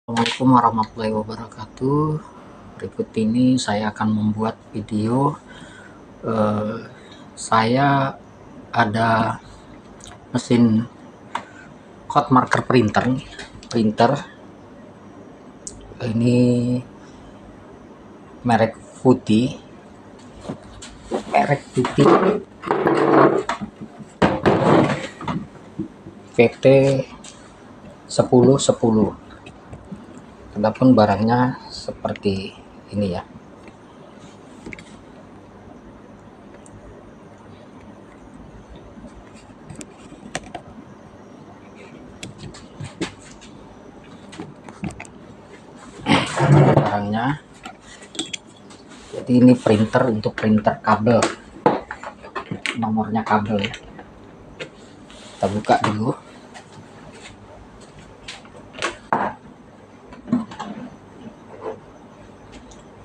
Assalamualaikum warahmatullahi wabarakatuh. Berikut ini saya akan membuat video. Saya ada mesin hot marker printer ini merek putih PT 1010. Adapun barangnya seperti ini ya. Barangnya. Jadi ini printer untuk printer kabel. Nomornya kabel ya. Kita buka dulu.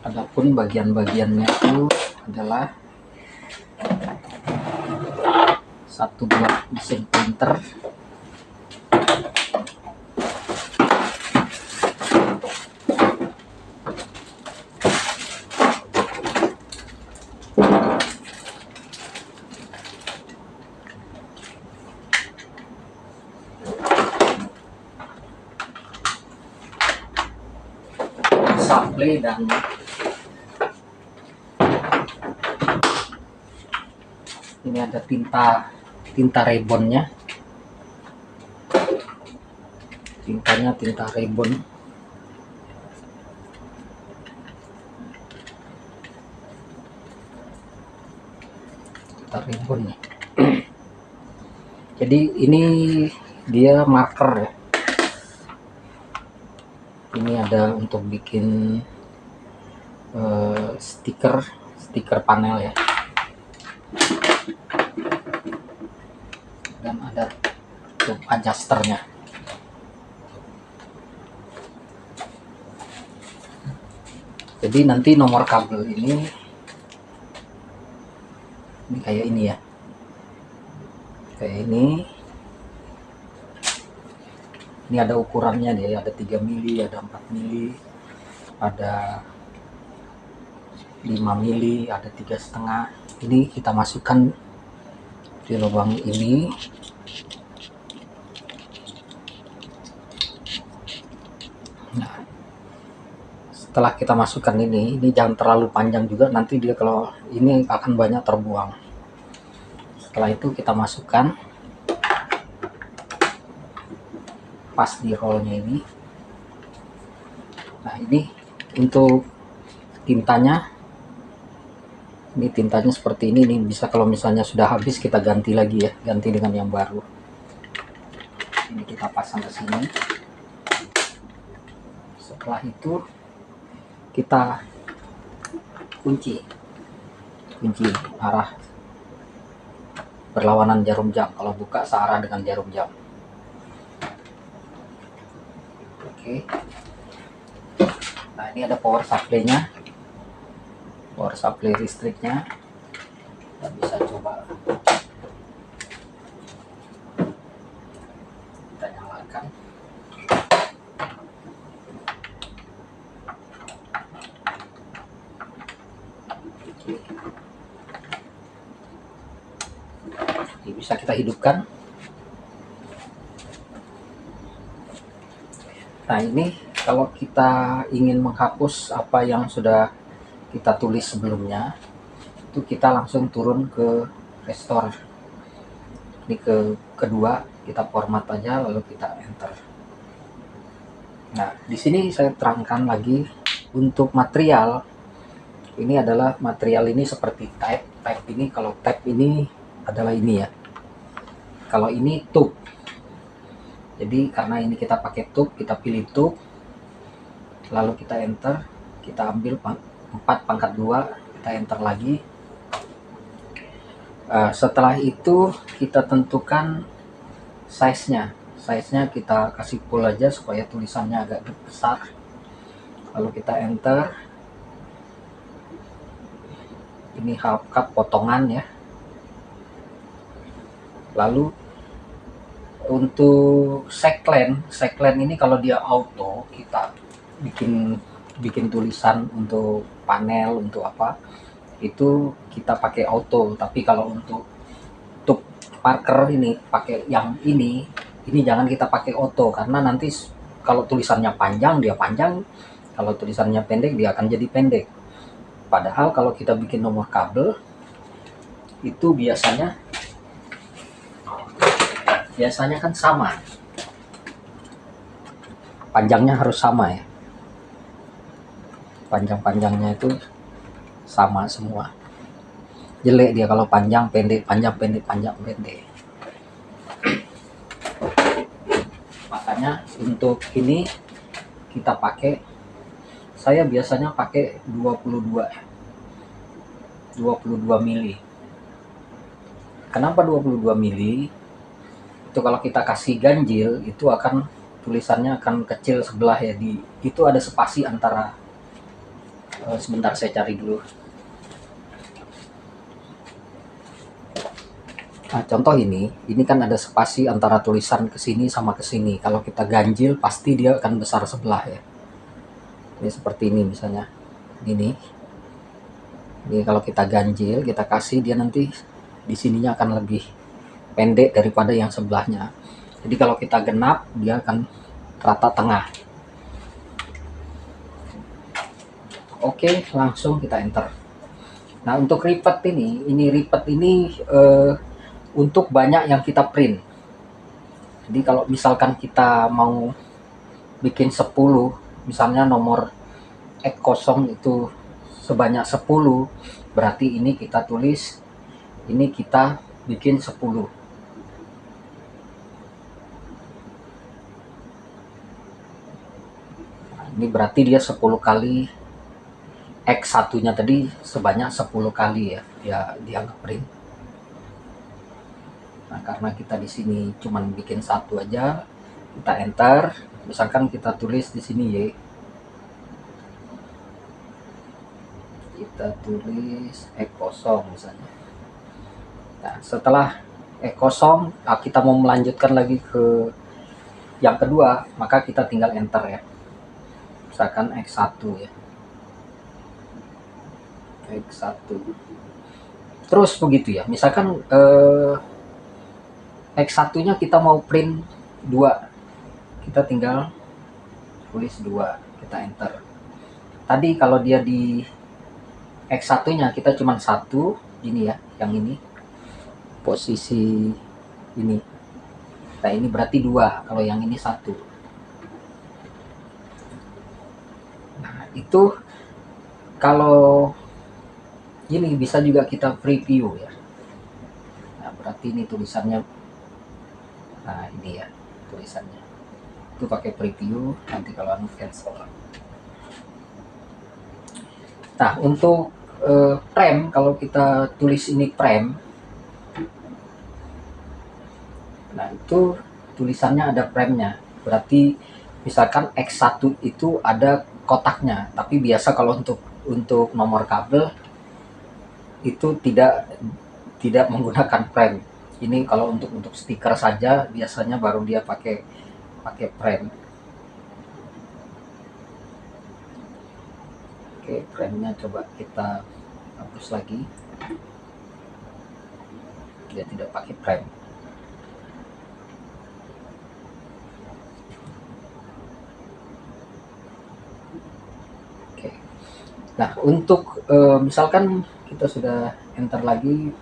Adapun bagian-bagiannya itu adalah satu buah mesin printer, supply, dan ini ada tinta rebonnya. Tintanya tinta rebon. Tinta rebon nih. Jadi ini dia marker ya. Ini ada untuk bikin stiker panel ya. Dan ada untuk adjusternya. Jadi nanti nomor kabel ini kayak ini ya. Kayak ini. Ini ada ukurannya nih, ada 3 mili, ada 4 mili, ada 5 mili, ada 3,5. Ini kita masukkan di lubang ini. Nah, setelah kita masukkan ini jangan terlalu panjang juga, nanti dia kalau ini akan banyak terbuang. Setelah itu kita masukkan pas di rollnya ini. Nah, ini untuk tintanya. Ini tintanya seperti ini nih, bisa kalau misalnya sudah habis kita ganti lagi ya, ganti dengan yang baru. Ini kita pasang ke sini. Setelah itu kita kunci arah berlawanan jarum jam. Kalau buka searah dengan jarum jam. Oke. Nah, ini ada power supply-nya. Power supply listriknya. Kita bisa coba kita nyalakan. Ini bisa kita hidupkan. Nah, ini kalau kita ingin menghapus apa yang sudah kita tulis sebelumnya, itu kita langsung turun ke restore. Ini kedua, kita format aja lalu kita enter. Nah, di sini saya terangkan lagi untuk material. Ini adalah material ini seperti type ini. Kalau type ini adalah ini ya. Kalau ini tube. Jadi karena ini kita pakai tube, kita pilih tube, lalu kita enter, kita ambil 4/2, kita enter lagi. Setelah itu kita tentukan size-nya kita kasih full aja supaya tulisannya agak besar, lalu kita enter. Ini half cup potongan ya. Lalu Untuk seklen ini kalau dia auto, kita bikin bikin tulisan untuk panel, untuk apa, itu kita pakai auto. Tapi kalau untuk marker ini pakai yang ini jangan kita pakai auto, karena nanti kalau tulisannya panjang dia panjang, kalau tulisannya pendek dia akan jadi pendek. Padahal kalau kita bikin nomor kabel itu biasanya kan sama, panjangnya harus sama ya, panjang-panjangnya itu sama semua. Jelek dia kalau panjang pendek, panjang pendek, panjang pendek. Makanya untuk ini kita pakai, saya biasanya pakai 22 mili. Kenapa 22 mili? Itu kalau kita kasih ganjil itu akan tulisannya akan kecil sebelah ya, itu ada spasi antara, sebentar saya cari dulu. Nah, contoh ini kan ada spasi antara tulisan ke sini sama ke sini. Kalau kita ganjil pasti dia akan besar sebelah ya. Ini seperti ini misalnya. Ini kalau kita ganjil, kita kasih, dia nanti di sininya akan lebih pendek daripada yang sebelahnya. Jadi kalau kita genap, dia akan rata tengah. Oke, langsung kita enter. Nah, untuk rivet ini untuk banyak yang kita print. Jadi kalau misalkan kita mau bikin 10, misalnya nomor X0 itu sebanyak 10, berarti ini kita tulis, ini kita bikin 10. Nah, ini berarti dia 10 kali X1-nya tadi sebanyak 10 kali ya, dia ngeprint. Nah, karena kita di sini cuman bikin satu aja, kita enter. Misalkan kita tulis di sini Y, kita tulis X0 misalnya. Nah, setelah X0 kita mau melanjutkan lagi ke yang kedua, maka kita tinggal enter ya. Misalkan X1 ya, X1 terus begitu ya. Misalkan X1-nya kita mau print 2, kita tinggal tulis 2, kita enter. Tadi kalau dia di X1-nya kita cuma 1, ini ya, yang ini posisi ini. Nah, ini berarti 2, kalau yang ini 1. Nah, itu kalau ini bisa juga kita preview ya. Nah, berarti ini tulisannya, nah ini ya tulisannya, itu pakai preview, nanti kalau cancel. Nah, untuk frame, kalau kita tulis ini frame, nah itu tulisannya ada frame-nya, berarti misalkan X1 itu ada kotaknya. Tapi biasa kalau untuk nomor kabel itu tidak menggunakan frame. Ini kalau untuk stiker saja biasanya baru dia pakai frame. Oke, frame-nya coba kita hapus lagi. Dia tidak pakai frame. Oke. Nah, untuk misalkan kita sudah enter lagi,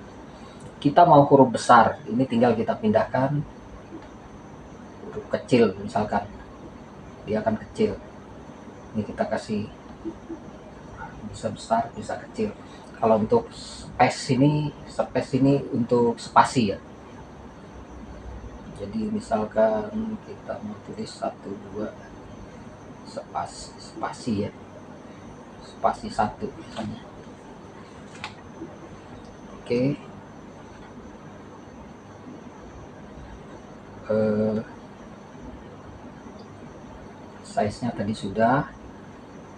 kita mau huruf besar, ini tinggal kita pindahkan huruf kecil, misalkan dia akan kecil. Ini kita kasih, bisa besar bisa kecil. Kalau untuk space ini untuk spasi ya. Jadi misalkan kita mau tulis 1, 2 spasi ya, spasi 1 misalnya. Oke. Size-nya tadi sudah,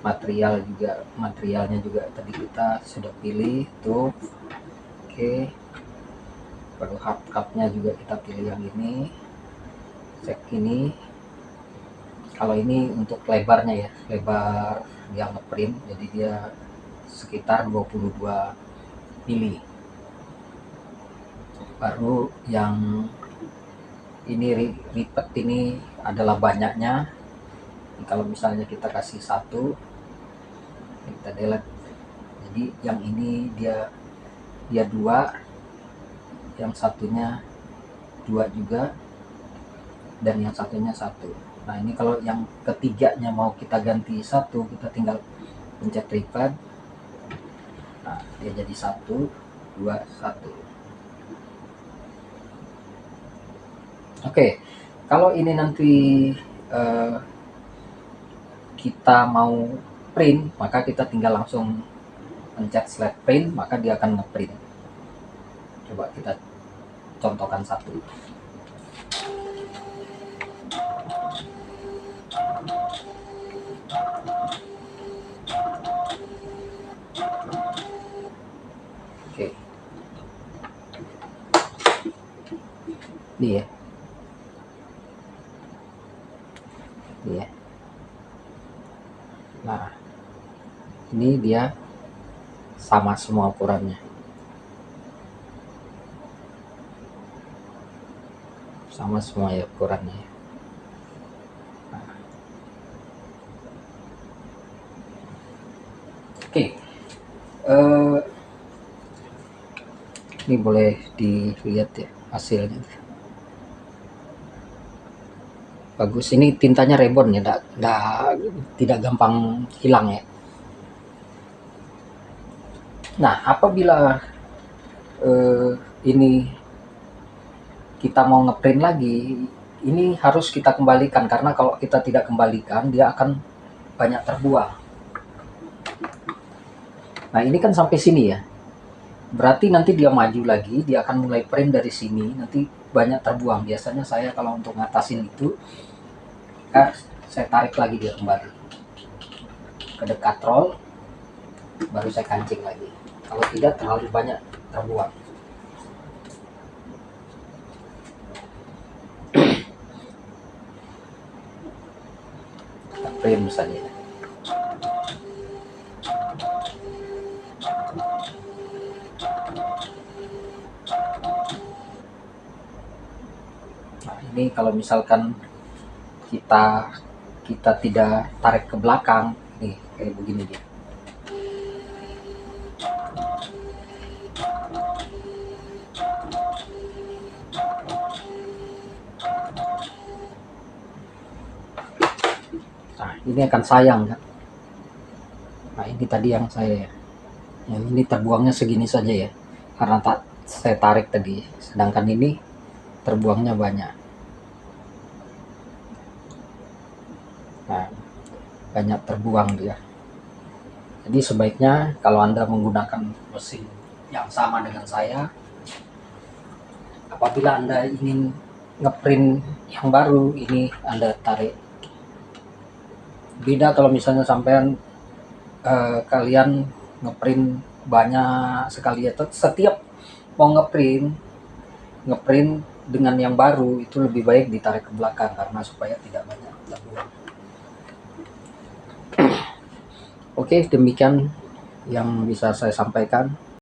materialnya juga tadi kita sudah pilih tuh. Oke. Perlu hardcapnya juga kita pilih yang ini. cek ini. Kalau ini untuk lebarnya ya, lebar yang ngeprint, jadi dia sekitar 22 mili. Baru yang ini ripet ini adalah banyaknya. Kalau misalnya kita kasih 1, kita delete, jadi yang ini dia 2, yang satunya 2 juga, dan yang satunya 1. Nah ini kalau yang ketiganya mau kita ganti 1, kita tinggal pencet repeat. Nah dia jadi 1, 2, 1. Oke, kalau ini nanti kita mau print, maka kita tinggal langsung pencet slide print, maka dia akan ngeprint. Coba kita contohkan satu. Oke. Ini ya. Ini ya. Nah, ini dia sama semua ukurannya. Sama semua ya ukurannya. Nah. Oke. Ini boleh dilihat ya hasilnya. Bagus, ini tintanya rebon ya, tidak gampang hilang ya. Nah, apabila ini kita mau ngeprint lagi, ini harus kita kembalikan, karena kalau kita tidak kembalikan dia akan banyak terbuang. Nah ini kan sampai sini ya, berarti nanti dia maju lagi, dia akan mulai print dari sini, nanti banyak terbuang. Biasanya saya kalau untuk ngatasin itu, saya tarik lagi dia kembali ke dekat roll, baru saya kancing lagi. Kalau tidak terlalu banyak terbuang. Kita print saja. Nah ini kalau misalkan kita tidak tarik ke belakang, nih kayak begini dia. Nah ini akan sayang kan. Nah ini tadi yang ini terbuangnya segini saja ya, karena saya tarik tadi, sedangkan ini terbuangnya banyak. Nah, banyak terbuang dia. Jadi sebaiknya kalau Anda menggunakan mesin yang sama dengan saya, apabila Anda ingin ngeprint yang baru, ini Anda tarik. Beda kalau misalnya sampean kalian ngeprint banyak sekali ya, setiap mau ngeprint dengan yang baru itu lebih baik ditarik ke belakang, karena supaya tidak banyak terbuang. Oke, demikian yang bisa saya sampaikan.